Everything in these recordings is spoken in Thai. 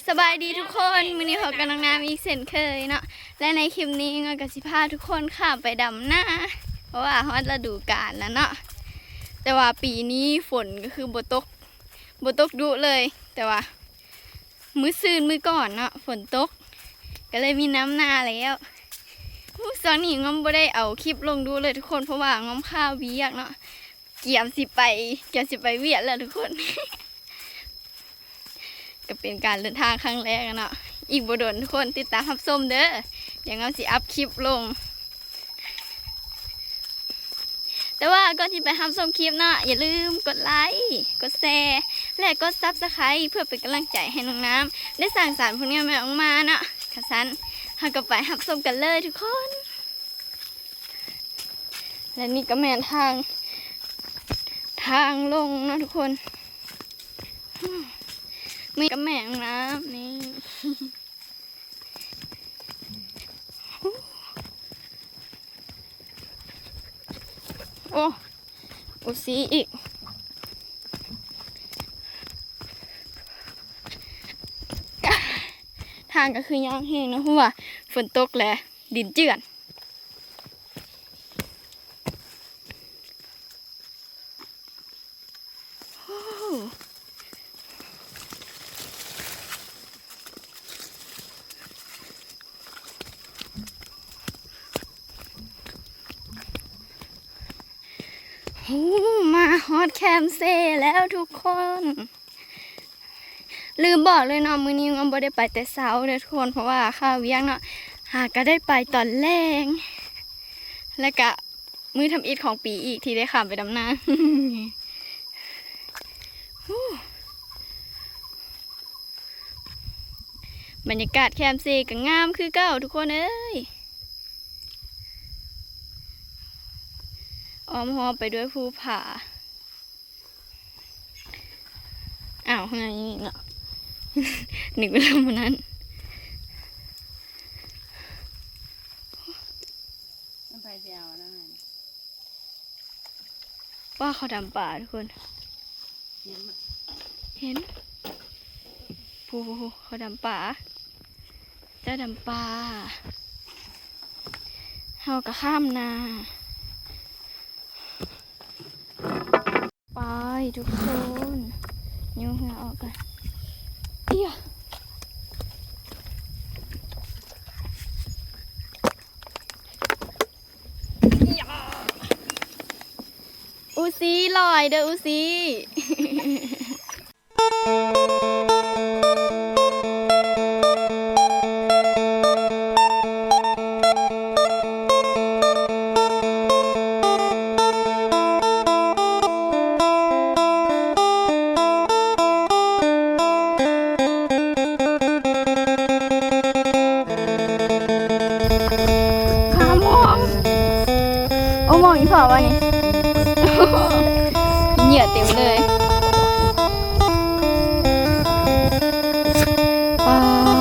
สบายดีทุกคนมื้อนี้พบกันน้องน้ำอีกเช่นเคยเนาะและในคลิปนี้ก็สิพาทุกคนข้ามไปดำหน้าเพราะว่าฮอดฤดูกาลแล้วเนาะแต่ว่าปีนี้ฝนก็คือบ่ตกดุเลย แต่ว่ามื้อซืนมื้อก่อนเนาะฝนตกก็เลยมีน้ำหน้าแล้วตอนนี้ง้อมบ่ได้เอาคลิปลงดูเลยทุกคนเพราะว่าง้อมข้าวเวียกเนาะเกี่ยมสิไปเวียดแล้วทุกคน ก็เป็นการเดินทางครั้งแรกเนาะอีกบ่โดนทุกคนติดตามรับชมเด้ออย่างงั้นสิอัพคลิปลงแต่ว่าก่อนที่ไปรับชมคลิปเนาะอย่าลืมกดไลค์กดแชร์และกดซับสไครต์เพื่อเป็นกำลังใจให้น้องน้ำได้สร้างสรรค์ผลงานใหม่ออกมาเนาะค่ะซันเราก็ไปรับชมกันเลยทุกคนและนี่ก็แม่นทางลงเนาะทุกคนมีกระแมงน้ำนี่โอ้อุซีอีกทางก็คือย่างแห้งนะเพราะว่าฝนตกแหละดินเจือนมาฮอตแคมเซ่แล้วทุกคนลืมบอกเลยเนาะมื้อนี้ง้อมบ่ได้ไปแต่เช้าเด้อทุกคนเพราะว่าข้าวเวียงเนาะหาก็ได้ไปตอนแรงแล้วก็มื้อทำอิฐของปีอีกที่ได้ข้ามไปดำนาบรรยากาศแคมเซ่ก็งามคือเก่าทุกคนเอ้ยอ้อมหอมไปด้วยภูผาอ้าวไงเนาะ หนึ่งเวลาวันนั้นไปเที่ยวแล้วไงว่าเขาดำป่าทุกคนเห็นภูเขาดำป่าเจ้าดำป่าเฮาก็ข้ามนาไปทุกคนยุ่งเหงาออกกันเอี้ยอูซีลอยเด้ออูซีโอ้มองอีกพอวะนี่ เหยื่อเต็มเลยว้า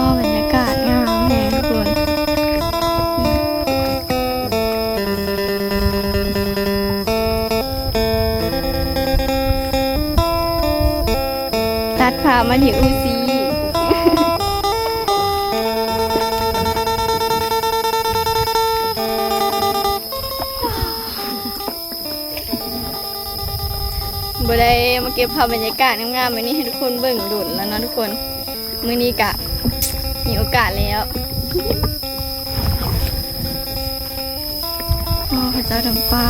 วบรรยากาศงามแน่ทุกคนตัดพามาที่อูซีบ่ได้มาเก็บภาพบรรยากาศงามๆแบบนี้ให้ทุกคนเบิ่งดุนแล้วเนาะทุกคนมื้อนี้กะมีโอกาสแล้วพระเจ้าดำป่า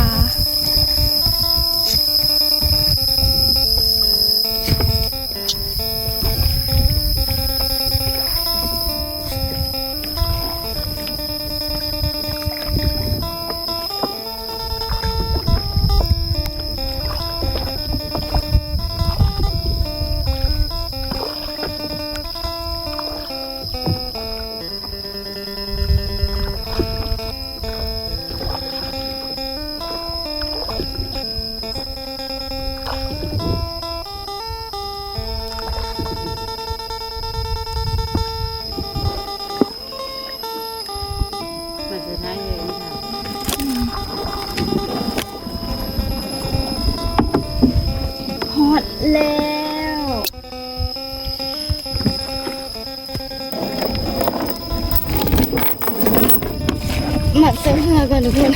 เสื้อเหือกันทุกคน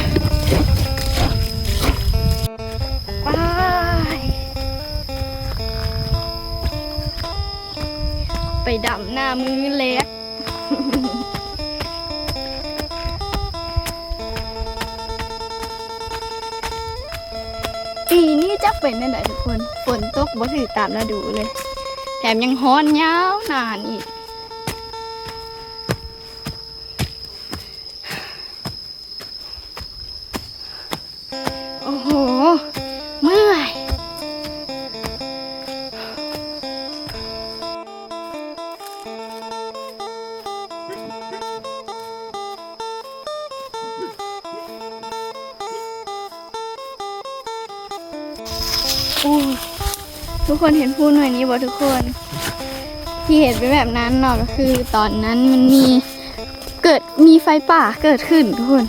ไปดำหน้ามือเล็กปีนี้จะเป็นยังไงทุกคนฝนตกบ่ถือตามฤดูเลยแถมยังฮ้อนยาวนานอีกโอ้โหเมื่อยทุกคนเห็นพูดหน่อยนี้บ่ทุกคนที่เห็นเป็นแบบนั้นเนาะก็คือตอนนั้นมันมีไฟป่าเกิดขึ้นทุกคน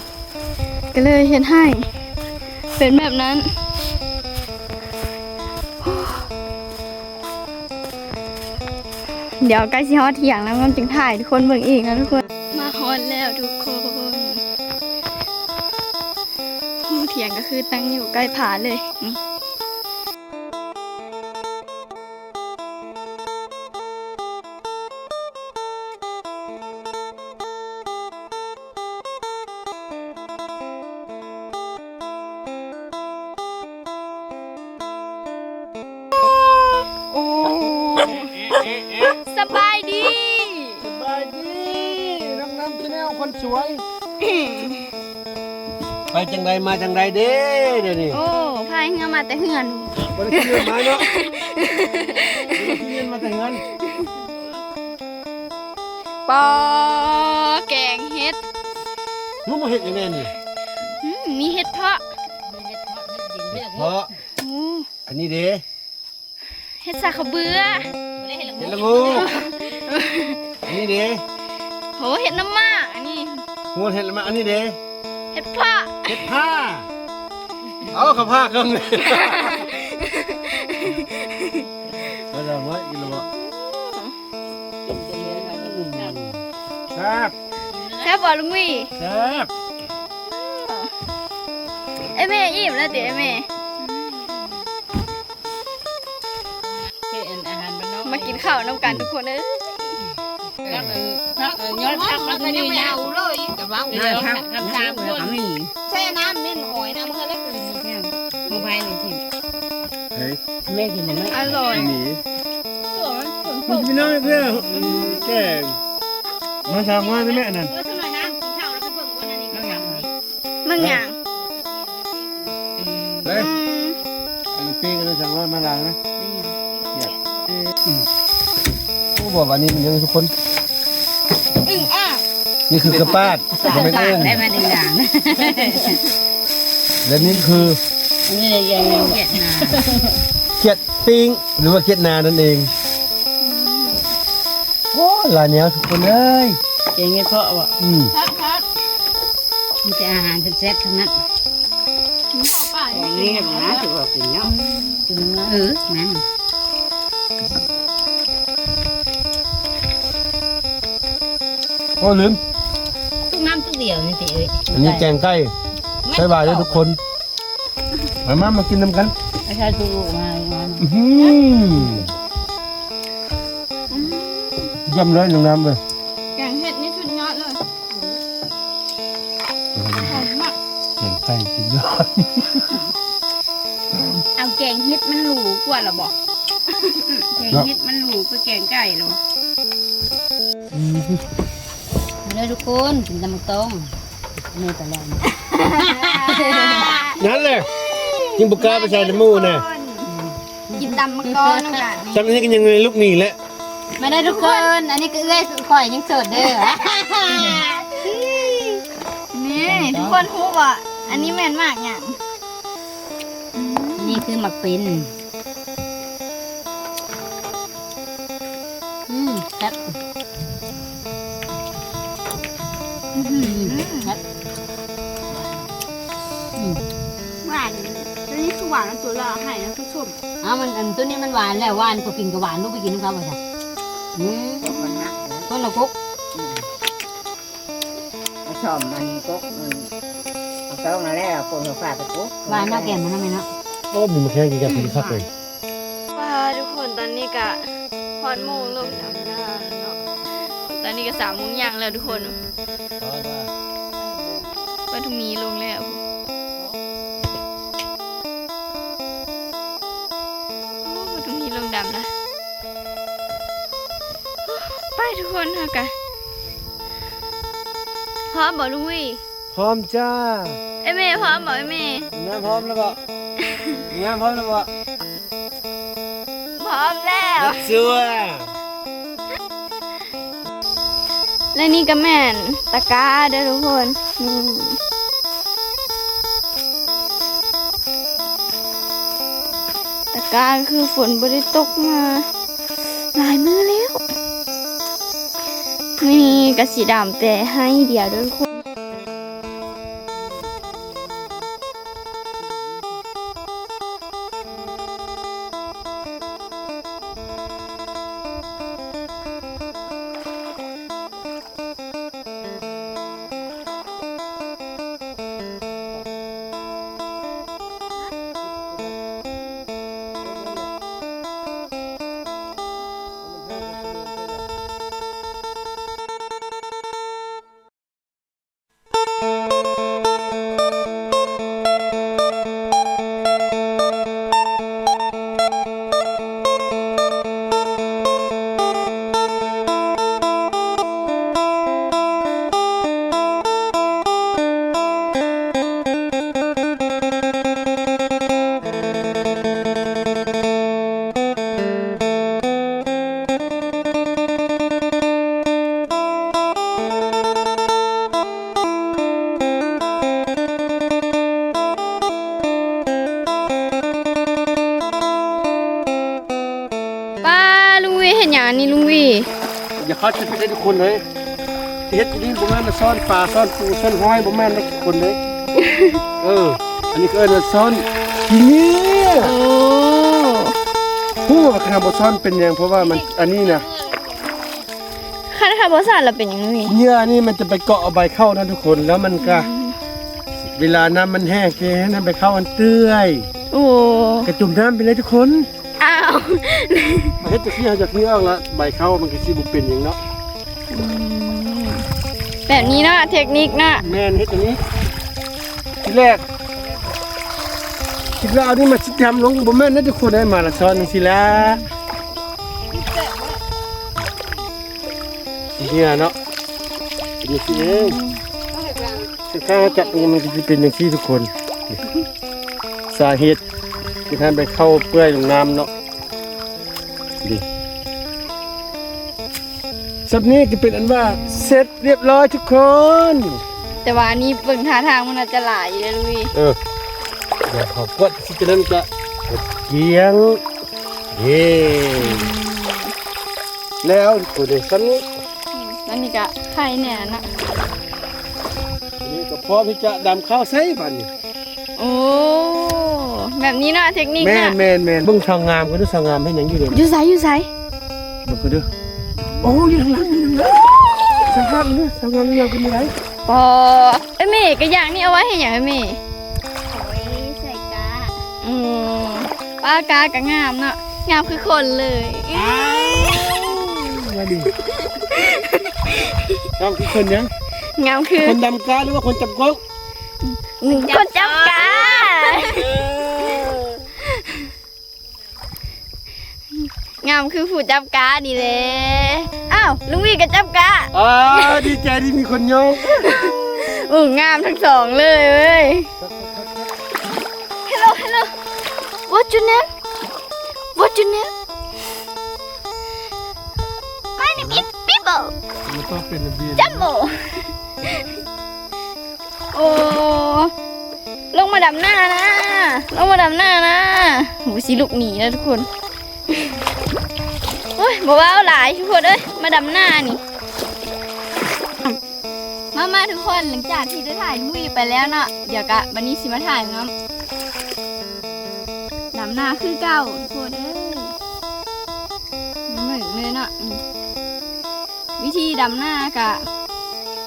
ก็เลยเห็นให้เป็นแบบนั้นเดี๋ยวใกล้สิฮอดเที่ยงแล้วมันจึงถ่ายทุกคนเบิ่งอีกนะทุกคนมาฮอดแล้วทุกคนห้องเที่ยงก็คือตั้งอยู่ใกล้ผาเลยนี่สบายดีน้ำที่แนวคนสวยไปจังใดมาจังใดเด้เดี๋ยวนี้โอ้พายเงามาแต่เหือนบริษัทเงินมาเนาะเงินมาแต่เงินปอแกงเห็ดนู้มาเห็ดยังไงนี่มีเห็ดเพาะเพราะอันนี้เด้เห็ดสาขเบือเห็ดละงูอันนี้เด้โหเห็ดน้ำมาอันนี้งูเห็ดละมาอันนี้เด้เห็ดเพาะเห็ดผ้าเอาข้าวผ้าเครื่องเลยแล้วเราไม่กินหรอแซ่บแซ่บบ่ลุงวีแซ่บไอ้แม่อิ่มแล้วเดี๋ยวไอ้แม่มากินข้าวน้ำกันทุกคนเอ้ยย้อนพักมันก็ยังไม่เอาเลยแต่ว่าเดี๋ยวทำตามคนแช่น้ำเน้นหอยน้ำมันเล็กเลยนี่มองไปหนึ่งทีเฮ้ยแม่กินมันอร่อยหนีมันจะไม่น้อยเพื่อแก่มาสามวันใช่ไหมนั่นสมัยน้ำกินข้าวแล้วก็เบิ่งวันนี้มันอย่างมันอย่างเฮ้ยปีกันเลยสามวันมาลายไหมผู้บอกวันนี้มันยังทุกคนนี่คือกระป้าดไม่ได้ได้มาหนึ่งอย่างและนี่คือนี่ยังเขียดนาเขียดปิ้งหรือว่าเขียดนานั่นเองโอ้ลายเนี้ยทุกคนเอ้ยเก่งเพราะว่ามีแต่อาหารแซ่บๆทั้งนั้นอย่างนี้นะถือว่ากินเนาะนั่นโอ้ลืมทุกน้ำทุกเดียวนี่สิเอ้ยอันนี้แกงไก่ใส่บายด้วยทุกคนมากินน้ำกันไม่ใช่ทุกมาย่ำเลยลงน้ำเลยแกงเห็ดนี่สุดยอดเลยหอมมากแกงไก่สุดยอดเอาแกงเห็ดมันหรูกว่าหรอบอกแกงเห็ดมันหรูกว่าแกงไก่หรอเลยทุกคนกินตำต้มนี่แต่แล้วนั่นเลยกินบุกกาไปใส่ในหมูน่ะกินตำมังกรนั่นกันจำนี้กันยังไงลูกหนีแหละมาได้ทุกคนอันนี้ก็เอ้ยข่อยยังสดเด้อนี่ทุกคนพูดว่าอันนี้แม่นมากอย่างนี่คือหมักปิ้นครับหวานตัวนี้คือหวานตัวละให้นะทุกคนมันตัวนี้มันหวานแล้วหวานก็กินกับหวานลูกไปกินกับเขาไปจ้ะต้นละกุ๊ก ชอมมันก็มันเอาเต้ามาแล้วคนหัวฟ้าไปปุ๊บ วายหน้าแก่มันนั่นไหมเนาะ ก็มีมาแค่กี่กับพี่ครับเลย ว่าทุกคนตอนนี้ก็ฮอดโมงลงดำหน้าแล้วเนาะตอนนี้ก็3 โมงอย่างแล้วทุกคนปทุมมีลงแล้วปทุมมีลงดำละไปทุกคนค่ะกะพร้อมบอกลุงวิ พร้อมจ้า ไอเมย์พร้อมบอกไอเมย์ งานพร้อมแล้วบ่งานพร้อมแล้วบ่ พร้อมแล้ว ชัว และนี่ก็แม่นตะกร้าเด้อทุกคนตะกร้าคือฝนบ่ได้ตกมาหลายมื้อแล้วนี่กระสีดำแต่ให้เดียวเด้อทุกคนป้าลุงวีเห็นอย่างนี้ลุงวี อย่าเข้าใจผิดได้ทุกคนเลยเฮ็ดนี่บ่แม่นมาซ่อนปลาซ่อนปูซ่อนห้อยบ่แม่นได้ทุกคนเลยอันนี้ก็เอิ้นว่าซ่อนเนี่ย โอ้ ผู้ว่าคณะบ่ซ่อนเป็นหยังเพราะว่ามันอันนี้นะ คันคาร์บอนสารเราเป็นอย่างนี้ เนี่ยอันนี้มันจะไปเกาะเอาใบเข้านะทุกคนแล้วมันก็เวลาน้ำมันแห้งแกน้ำใบเข้ามันเตื้อย โอ้ กระจุ่มน้ำไปเลยทุกคน อ้าว มาเฮ็ดจากที่เอาจากนี้เอาละใบเข้ามันก็สิบ่เป็นหยังเนาะ แบบนี้เนาะเทคนิคเนาะ แม่นเฮ็ดอย่างนี้ทีแรกคิดว่าเอานี่มาชิดทำลงบ่แม่นนะทุกคนได้มาละซ้อนจังซี่ละเนี่ยเนาะเป็นอย่างนี้เองถ้าจับนี่มันจะเป็นอย่างนี้ทุกคนสาเหตุที่ท่านไปเข้าเปื่อยลงน้ำเนาะดีสับนี้ก็เป็นอันว่าเสร็จเรียบร้อยทุกคน แต่ว่าอันนี้เบิ่งท่าทางมันน่าจะหลายอยู่เลยลุย เดี๋ยวขอกดสิจะนั้นก็เกียงเย้แล้วกูได้สันนี้ แล้วนี่ก็ไข่แหน่นะ นี่ก็พร้อมที่จะดำข้าวใส่บัดนี้ โอ้แบบนี้เนาะเทคนิค แม่ เนาะ นแม่นแม่นเบิ่งชาวงามก็ดูชาวงามให้หยังอยู่เด้อ อยู่ไสอยู่ไส เบิ่งก็เด้อโอ้ยหลังชาวงามเด้อชาวงามยังเป็นไง ปอไอ้เมย์ก็อย่างนี้เอาไว้ให้หยังไอ้เมย์ เอาไว้ใส่กา อืมปลากาก็งามเนาะงามคือคนเลย มาดิชาวคือคนยัง งามคือ คนดำกาหรือว่าคนจับกง คนจับกา งามคือผู้จับกาดีเลยอ้าวลุงวีก็จับกา ดีใจที่มีคนยก งามทั้งสองเลยเว้ย Hello hello What's your name What's your name My name is Bibo มันต้องเป็นระเบียบ Jumbo โอ้ลงมาดำหน้านะลงมาดำหน้านะโหสิลูกหนีแล้วทุกคนโอ้ยบอกว่าเอาหลายทุกคนเอ้ยมาดำหน้านี่มาทุกคนหลังจากที่ได้ถ่ายลุยไปแล้วเนาะเดี๋ยวกะวันนี้สิมาถ่ายน้ำดำหน้าคือเก่าทุกคนเอ้ยเหมือนเลยเนาะวิธีดำหน้ากะ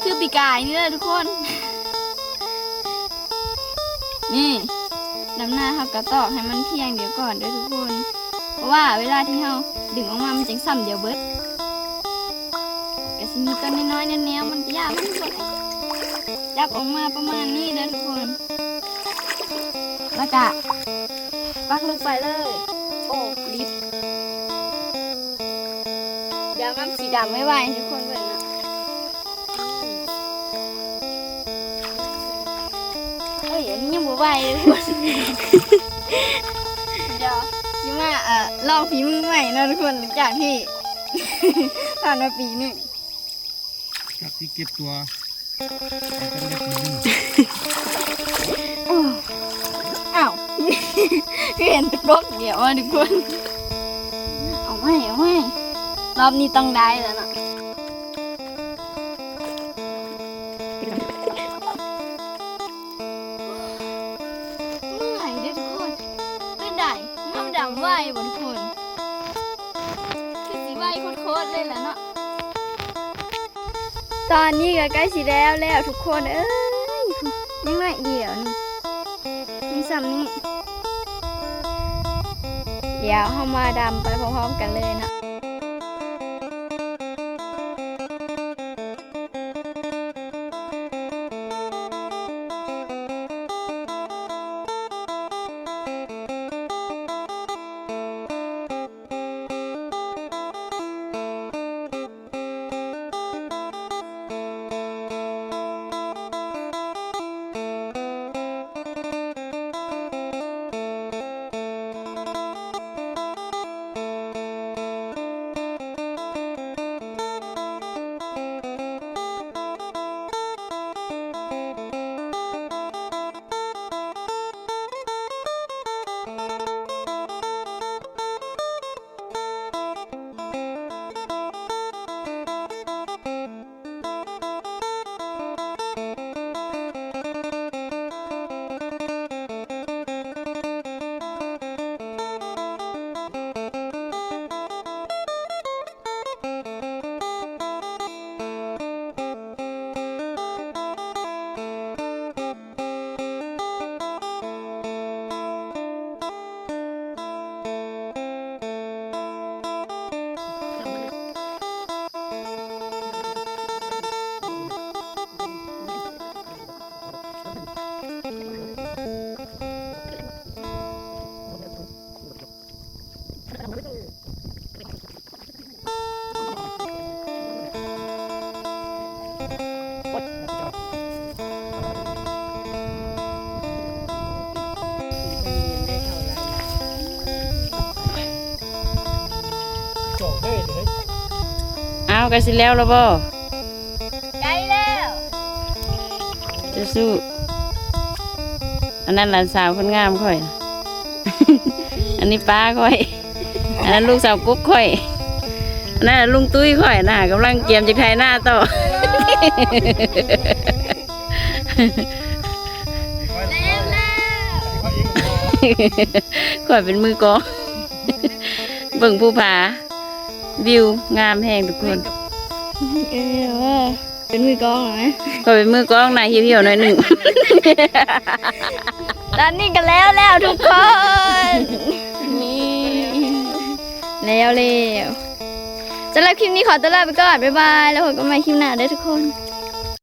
คือปีกายนี่เลยทุกคน นี่ดำหน้าเขากระตอกให้มันเพียงเดี๋ยวก่อนด้วยทุกคน เพราะว่าเวลาที่เขาดึงออกมามันจังซ้ำเดียวเบิดก็สิมีต้นน้อยๆแนวๆมันยากมันบ่ได้จับออกมาประมาณนี้เด้อทุกคน แล้วก็ปักลงไปเลย โอ้ลิฟต์เดี๋ยวมันสีดำไม่ไหวทุกคนเบิ่งนะเอ้ยอันนี้ยังบ่ไหวเลยทุกคน เดี๋ยวชิมาลองฝีมือใหม่นะทุกคนหลังจากที่ ผ่านมาปีหนึ่ง จากที่เก็บตัว อ้าว พี่เห็นตะกรกเดี๋ยวอ่ะทุกคน เอาไม่รอบนี้ต้องได้แล้วนะเมื่อยเด้อทุกคนเป็นได้น้ำดำไหวบนคนคือสีไหวโคตรเลยแหละเนาะตอนนี้ก็ใกล้สีแล้วทุกคนเอ้ยยังไงเดี๋ยวนี่มีซ้ำนี่เดี๋ยวเข้ามาดำไปพร้อมๆกันเลยนะเอากันสิแล้วบ่ ใกล้แล้ว สู้อันนั้นหลานสาวคนงามค่อย อันนี้ป้าค่อย อันนั้นลูกสาวกุ๊กค่อย อันนั้นลุงตุ้ยค่อยนะกำลังเกียมจะไทยหน้าต่อ ค่อยเป็นมือกอง เบิ่งภูผาวิวงามแห้งทุกคน เป็นมือกองเหรอ ค่อยเป็นมือกองนายเหี่ยวๆหน่อยหนึ่ง ตอนนี้กันแล้วทุกคนนี่แล้วสำหรับคลิปนี้ขอตัวลาไปก่อนบ๊ายบายแล้วพบกันใหม่คลิปหน้าเด้อทุกคน